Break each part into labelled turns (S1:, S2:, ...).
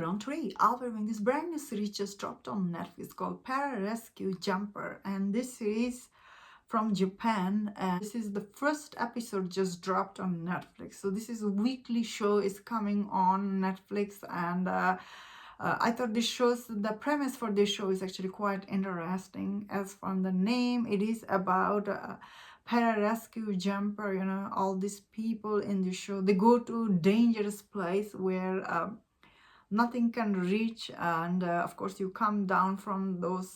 S1: round three. I'll be reviewing this brand new series just dropped on Netflix called Pararescue Jumper, and this series from Japan. And this is the first episode just dropped on Netflix. So this is a weekly show is coming on Netflix, and I thought the premise for this show is actually quite interesting. As from the name, it is about Pararescue Jumper. You know, all these people in the show, they go to dangerous place where nothing can reach, and of course you come down from those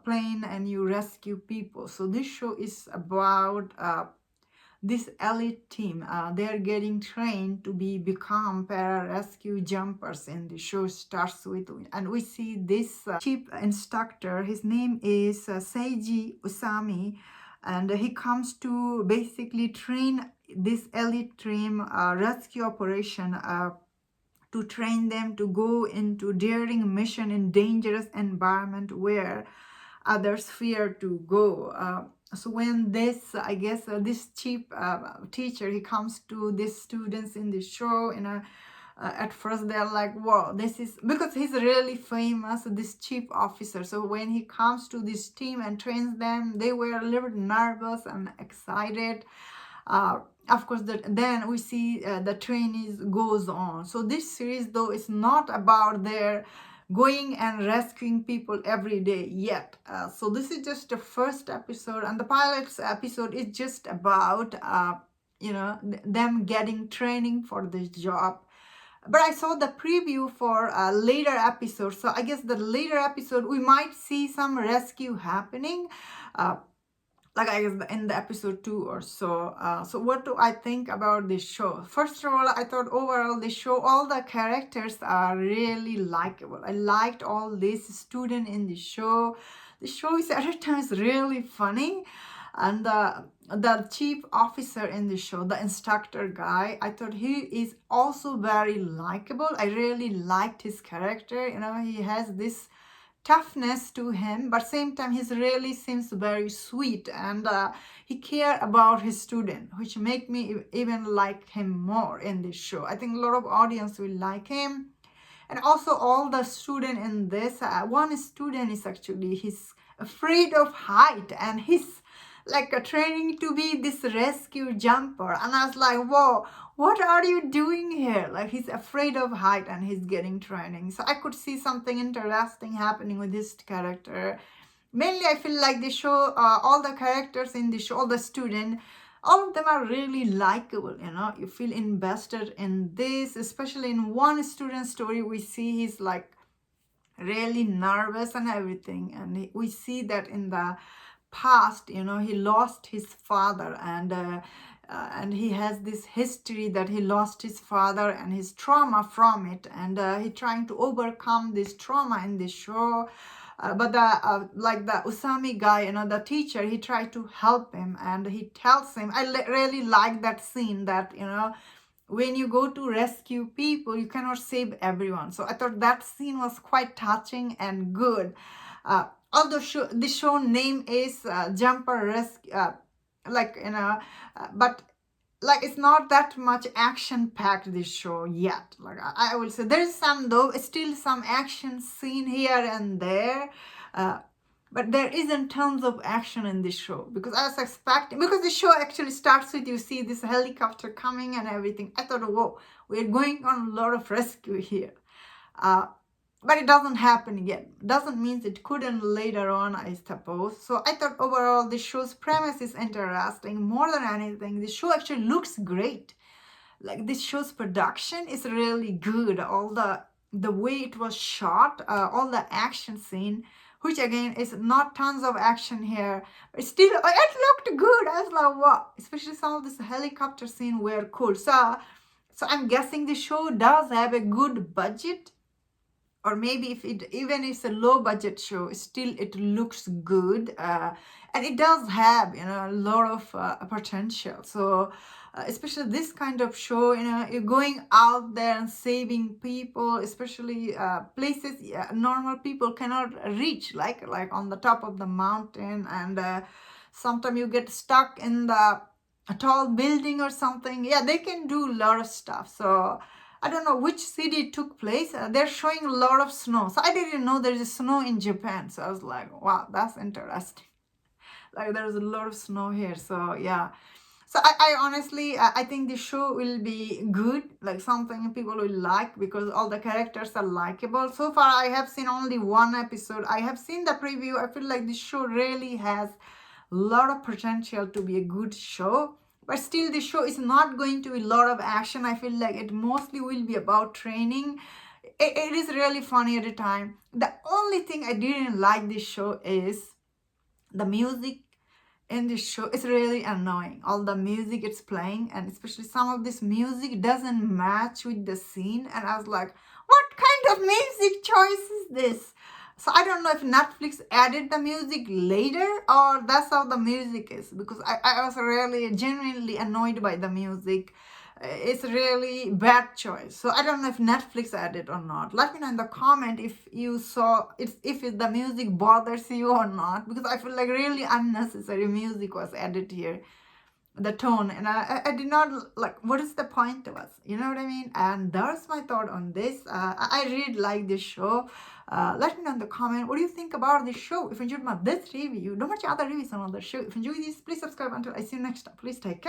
S1: plane and you rescue people. So this show is about this elite team. They are getting trained to become pararescue jumpers, and the show starts with, and we see this chief instructor. His name is Seiji Usami, and he comes to basically train this elite team rescue operation, to train them to go into daring mission in dangerous environment where others fear to go. So when this, I guess, this chief teacher, he comes to these students in the show, at first they're like, wow, this is, because he's really famous, this chief officer. So when he comes to this team and trains them, they were a little bit nervous and excited. Of course, then we see the trainees goes on. So this series, though, is not about their going and rescuing people every day yet. So this is just the first episode, and the pilot's episode is just about them getting training for this job. But I saw the preview for a later episode, so I guess the later episode we might see some rescue happening. Like I guess in the episode 2 or so. So what do I think about this show? First of all, I thought overall this show, all the characters are really likable. I liked all these students in the show. The show is at times really funny. And the chief officer in the show, the instructor guy, I thought he is also very likable. I really liked his character. You know, he has this toughness to him, but same time he really seems very sweet, and he care about his student, which make me even like him more in this show. I think a lot of audience will like him. And also all the student in this, one student is actually, he's afraid of height, and he's like a training to be this rescue jumper. And I was like, whoa, what are you doing here? Like, he's afraid of height and he's getting training. So I could see something interesting happening with this character. Mainly, I feel like the show, all the characters in the show, all the students, all of them are really likable. You know, you feel invested in this, especially in one student story. We see he's like really nervous and everything, and we see that in the past, you know, he lost his father, and he has this history that he lost his father and his trauma from it, and he trying to overcome this trauma in this show. But the Usami guy, you know, the teacher, he tried to help him, and he tells him, I really like that scene, that, you know, when you go to rescue people, you cannot save everyone. So I thought that scene was quite touching and good. Although the show name is Jumper Rescue, but like it's not that much action packed, this show yet. Like I will say there's some, though, still some action scene here and there, but there isn't tons of action in this show, because I was expecting, because the show actually starts with, you see this helicopter coming and everything. I thought, whoa, we're going on a lot of rescue here. But it doesn't happen yet. Doesn't mean it couldn't later on, I suppose. So I thought overall the show's premise is interesting. More than anything, the show actually looks great. Like, this show's production is really good. All the way it was shot, all the action scene, which again is not tons of action here, but still it looked good. I was like, wow. Especially some of this helicopter scene were cool. So I'm guessing the show does have a good budget. Or maybe if even it's a low budget show, still it looks good, and it does have, you know, a lot of potential. So especially this kind of show, you know, you're going out there and saving people, especially places normal people cannot reach, like on the top of the mountain, and sometimes you get stuck in a tall building or something. Yeah, they can do a lot of stuff. So I don't know which city it took place. They're showing a lot of snow. So I didn't know there is snow in Japan. So I was like, wow, that's interesting. Like there's a lot of snow here. So yeah. So I honestly, I think the show will be good, like something people will like because all the characters are likable. So far, I have seen only one episode. I have seen the preview. I feel like this show really has a lot of potential to be a good show. But still, the show is not going to be a lot of action. I feel like it mostly will be about training. It is really funny at the time. The only thing I didn't like this show is the music in this show is really annoying. All the music it's playing, and especially some of this music doesn't match with the scene. And I was like, what kind of music choice is this? So I don't know if Netflix added the music later or that's how the music is, because I was really genuinely annoyed by the music. It's really bad choice. So I don't know if Netflix added or not. Let me know in the comment if you saw it, if the music bothers you or not, because I feel like really unnecessary music was added here, the tone, and I did not like, what is the point of us, you know what I mean? And that's my thought on this. I really like this show. Let me know in the comment what do you think about this show. If you enjoyed this review, don't watch other reviews on other show. If you enjoy this, please subscribe. Until I see you next time, please take care.